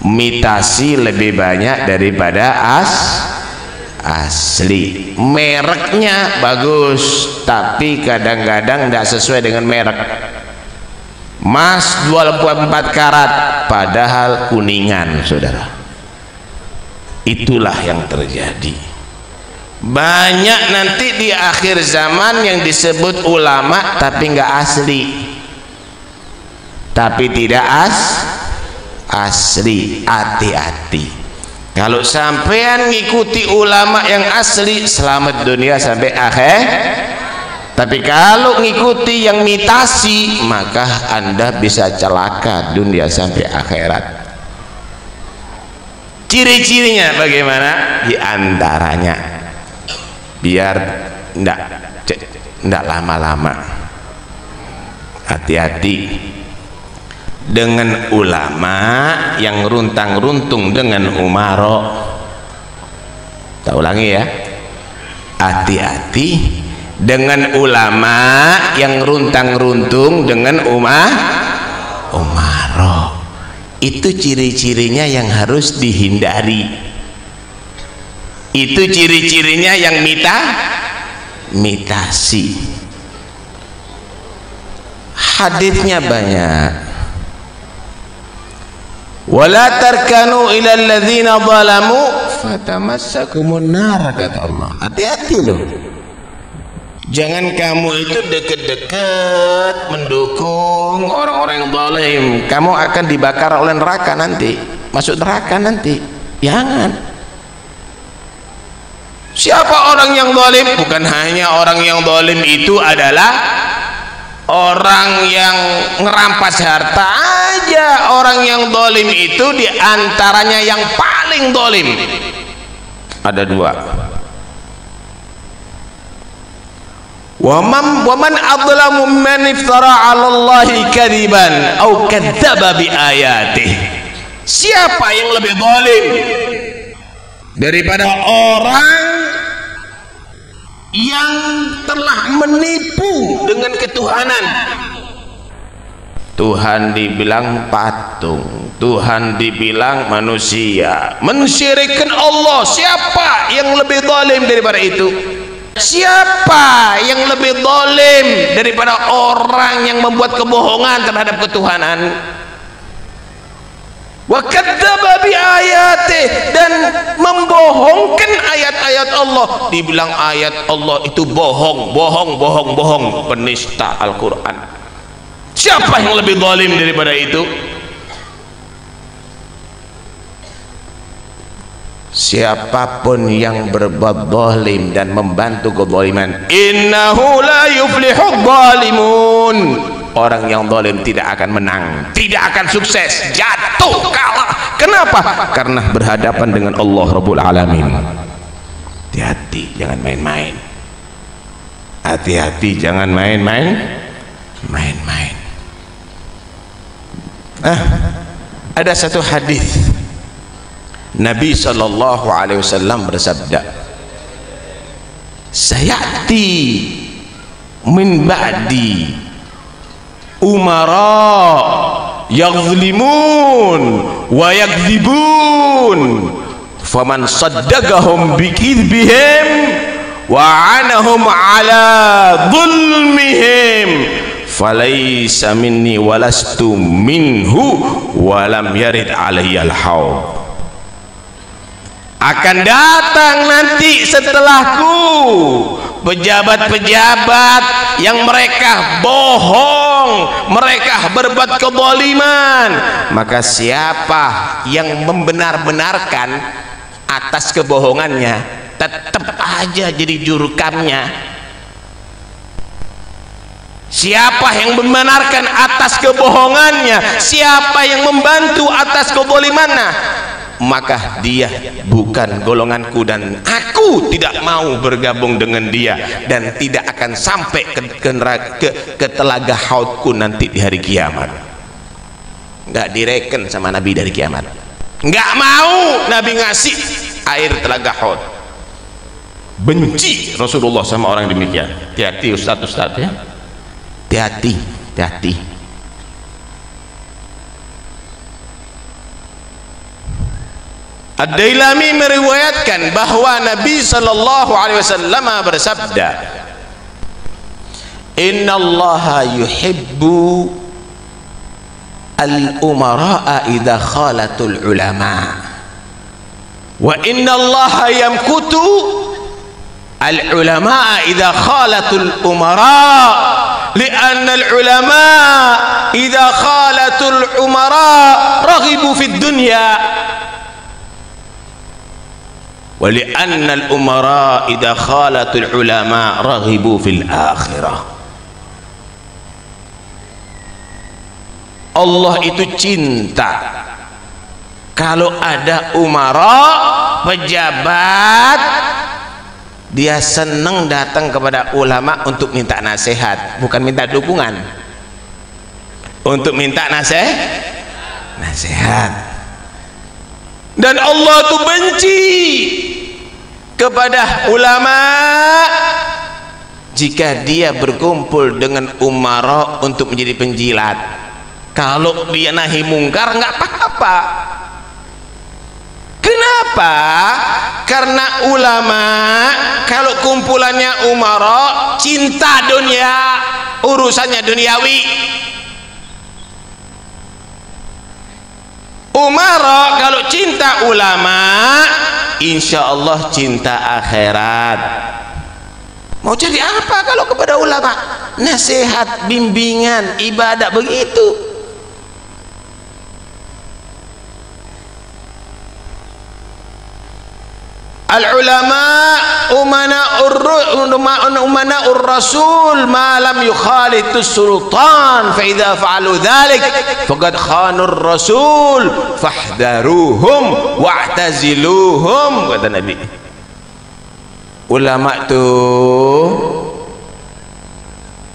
Imitasi lebih banyak daripada asli. Mereknya bagus, tapi kadang-kadang tidak sesuai dengan merek. Emas 24 karat padahal kuningan, saudara. Itulah yang terjadi. Banyak nanti di akhir zaman yang disebut ulama tapi nggak asli, tapi tidak asli. Hati-hati kalau sampean ngikuti ulama yang asli, selamat dunia sampai akhir. Tapi kalau ngikuti yang mitasi, maka Anda bisa celaka dunia sampai akhirat. Ciri-cirinya bagaimana? Di antaranya, biar ndak lama-lama, hati-hati dengan ulama yang runtang-runtung dengan umaro. Kita ulangi ya, hati-hati dengan ulama yang runtang-runtung dengan umaro. Itu ciri-cirinya yang harus dihindari. Itu ciri-cirinya yang mitasi. Hadisnya banyak. Wala tarkanu ila alladzina zalamu fatamassakumun nar, kata Allah. Hati-hati loh. Jangan kamu itu dekat-dekat mendukung orang-orang yang zalim. Kamu akan dibakar oleh neraka nanti, masuk neraka nanti. Jangan. Siapa orang yang zalim? Bukan hanya orang yang zalim itu adalah orang yang ngerampas harta aja. Orang yang zalim itu diantaranya yang paling zalim ada dua. Waman adlamu man iftara 'ala Allahi kadiban au kadzdzaba bi ayatihi. Siapa yang lebih zalim daripada orang yang telah menipu dengan ketuhanan? Tuhan dibilang patung, Tuhan dibilang manusia, mensyirikkan Allah. Siapa yang lebih zalim daripada itu? Siapa yang lebih zalim daripada orang yang membuat kebohongan terhadap ketuhanan? Wa kadzdzaba bi ayatihi, dan membohongkan ayat-ayat Allah. Dibilang ayat Allah itu bohong, penista Al-Quran. Siapa yang lebih zalim daripada itu? Siapapun yang berbuat zalim dan membantu kezaliman, innahu la yuflihudz zalimun. Orang yang zalim tidak akan menang, tidak akan sukses, jatuh, kalah. Kenapa? Karena berhadapan dengan Allah Rabbul Alamin. Hati-hati, jangan main-main. Hati-hati, jangan main-main. Ada satu hadis Nabi sallallahu alaihi wasallam bersabda, sayati min ba'di umara yaghlimun wa yakdzibun faman saddaqahum bikidbihim wa anahum ala dhulmihim falaysa minni walastu minhu walam yarid alayyal haud. Akan datang nanti setelahku pejabat-pejabat yang mereka bohong, mereka berbuat kezaliman. Maka siapa yang membenar-benarkan atas kebohongannya, tetap aja jadi jurukamnya. Siapa yang membenarkan atas kebohongannya, siapa yang membantu atas kezalimannya, maka dia bukan golonganku dan aku tidak mau bergabung dengan dia dan tidak akan sampai ke telaga haudku nanti di hari kiamat. Nggak direken sama Nabi dari kiamat. Nggak mau Nabi ngasih air telaga haud. Benci Rasulullah sama orang demikian. Hati-hati Ustaz ya. Hati-hati. Ad-Dailami meriwayatkan bahwa Nabi sallallahu alaihi wasallam bersabda, "Innallaha yuhibbu al-umara'a idza khalatul ulama wa innallaha yamkutu al-ulama'a idza khalatul umara li'anna al-ulama' idza khalatul umara raghibu fid dunya wa li'anna al-umara idza khalatul ulama raghibu fil akhirah." Allah itu cinta kalau ada umara, pejabat, dia senang datang kepada ulama untuk minta nasihat, bukan minta dukungan, untuk minta nasihat. Dan Allah itu benci kepada ulama jika dia berkumpul dengan umara untuk menjadi penjilat. Kalau dia nahi mungkar nggak apa-apa. Kenapa? Karena ulama kalau kumpulannya umara cinta dunia, urusannya duniawi. Umara kalau cinta ulama, insya Allah cinta akhirat. Mau jadi apa kalau kepada ulama? Nasihat, bimbingan, ibadah, begitu. Al-ulama umana'ur rasul ma lam yukhalitus sultan fa idza fa'alu dhalik faqad khanur rasul fahdharuhum wa'taziluhum, kata Nabi. Ulama itu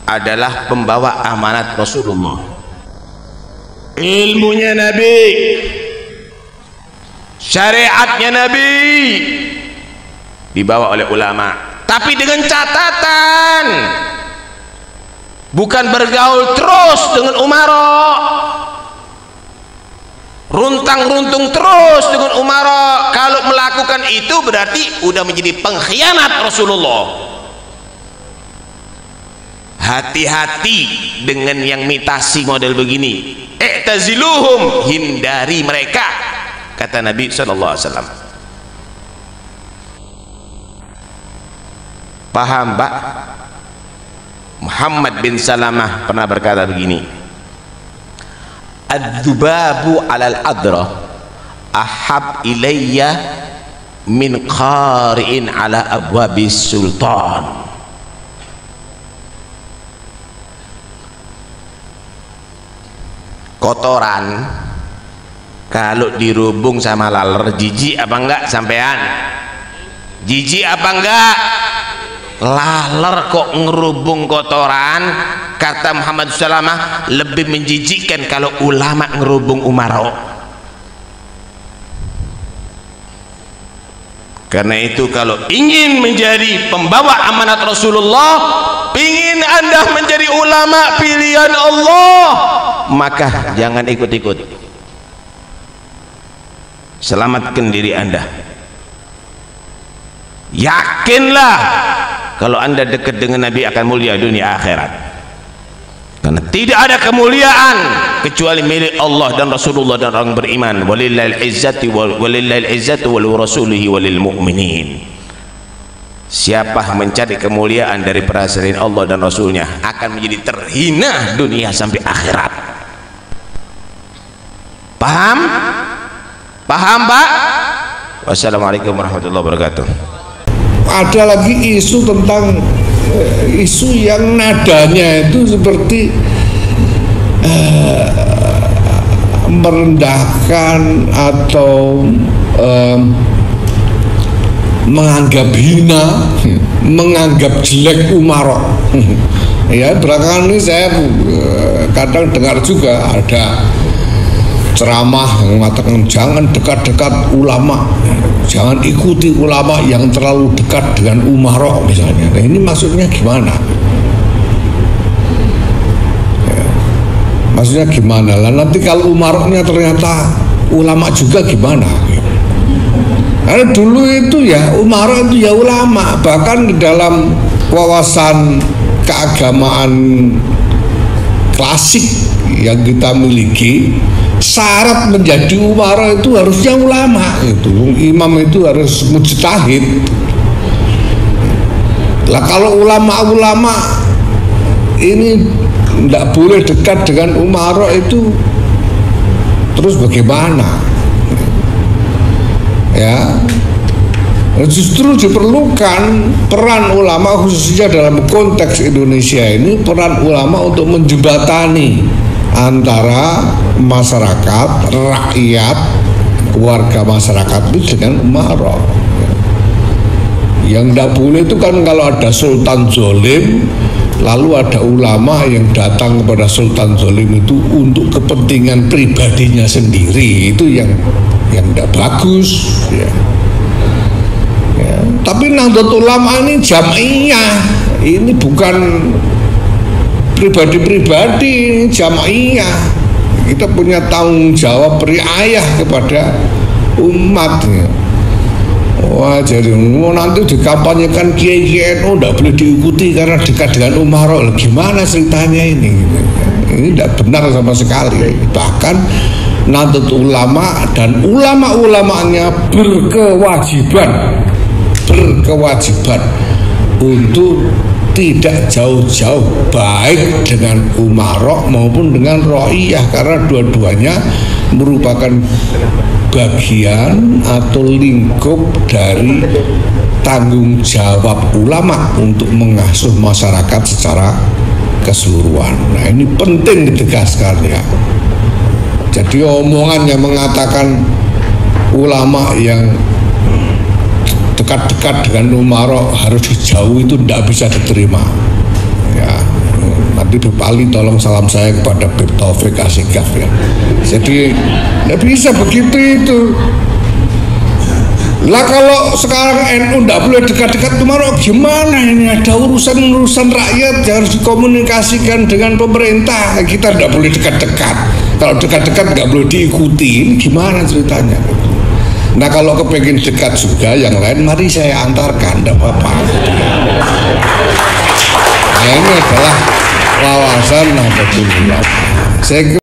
adalah pembawa amanat Rasulullah, ilmunya Nabi, syariatnya Nabi dibawa oleh ulama, tapi dengan catatan bukan bergaul terus dengan umara, runtang-runtung terus dengan umara. Kalau melakukan itu berarti udah menjadi pengkhianat Rasulullah. Hati-hati dengan yang mitasi model begini. I'taziluhum, hindari mereka, kata Nabi sallallahu alaihi wasallam. Paham, Pak? Muhammad bin Salamah pernah berkata begini, ad-dubabu 'alal adra ahab ilayya min qari'in 'ala abwabis sultan. Kotoran kalau dirubung sama laler, jijik apa enggak sampean? Jijik apa enggak? Laler kok ngerubung kotoran, kata Muhammad Salamah, lebih menjijikkan kalau ulama ngerubung umara. Karena itu kalau ingin menjadi pembawa amanat Rasulullah, ingin Anda menjadi ulama pilihan Allah, maka jangan ikut-ikut. Selamatkan diri Anda. Yakinlah kalau Anda dekat dengan Nabi akan mulia dunia akhirat. Karena tidak ada kemuliaan kecuali milik Allah dan Rasulullah dan orang beriman. Walillahil izzatu wal rasulihi walil mu'minin. Siapa mencari kemuliaan dari selain Allah dan Rasulnya akan menjadi terhina dunia sampai akhirat. Paham? Paham, Pak? Wassalamualaikum warahmatullahi wabarakatuh. Ada lagi isu tentang isu yang nadanya itu seperti merendahkan atau menganggap hina, menganggap jelek umara. Ya, belakangan ini saya kadang dengar juga ada ceramah yang mengatakan jangan dekat-dekat ulama, jangan ikuti ulama yang terlalu dekat dengan umara misalnya. Nah, ini maksudnya gimana? Ya, maksudnya gimana lah? Nanti kalau umaranya ternyata ulama juga gimana? Karena dulu itu ya umara itu ya ulama, bahkan di dalam wawasan keagamaan klasik yang kita miliki, syarat menjadi umara itu harusnya ulama. Itu imam itu harus mujtahid. Lah kalau ulama-ulama ini tidak boleh dekat dengan umara itu, terus bagaimana? Ya, justru diperlukan peran ulama, khususnya dalam konteks Indonesia ini, peran ulama untuk menjembatani antara masyarakat, rakyat, warga masyarakat itu dengan umara. Yang tidak boleh itu kan kalau ada sultan zolim, lalu ada ulama yang datang kepada sultan zolim itu untuk kepentingan pribadinya sendiri, itu yang tidak bagus, ya. Ya. Tapi Nahdlatul Ulama ini jamaiyah, ini bukan pribadi-pribadi, ini jamaiyah. Kita punya tanggung jawab riayah kepada umat, ya. Wah, jadi nanti dikampanyekan kiai-kiai NU tidak boleh diikuti karena dekat dengan umara. Gimana ceritanya ini? Ini tidak benar sama sekali. Bahkan Nahdlatul Ulama dan ulama-ulamanya berkewajiban untuk tidak jauh-jauh baik dengan umara maupun dengan ra'iyah, karena dua-duanya merupakan bagian atau lingkup dari tanggung jawab ulama untuk mengasuh masyarakat secara keseluruhan. Nah, ini penting ditegaskan, ya. Jadi omongan yang mengatakan ulama yang dekat-dekat dengan umara harus dijauhi itu tidak bisa diterima, ya. Nanti Bib Ali tolong salam saya kepada Bib Taufik Asikaf, ya. Jadi tidak bisa begitu itu. Lah kalau sekarang NU tidak boleh dekat-dekat umara, gimana ini? Ada urusan-urusan rakyat yang harus dikomunikasikan dengan pemerintah. Kita tidak boleh dekat-dekat. Kalau dekat-dekat nggak boleh diikuti, gimana ceritanya? Nah, kalau kepengen dekat juga yang lain, mari saya antarkan, tidak apa-apa. Nah, ini adalah wawasan Nahdlatul Ulama. Saya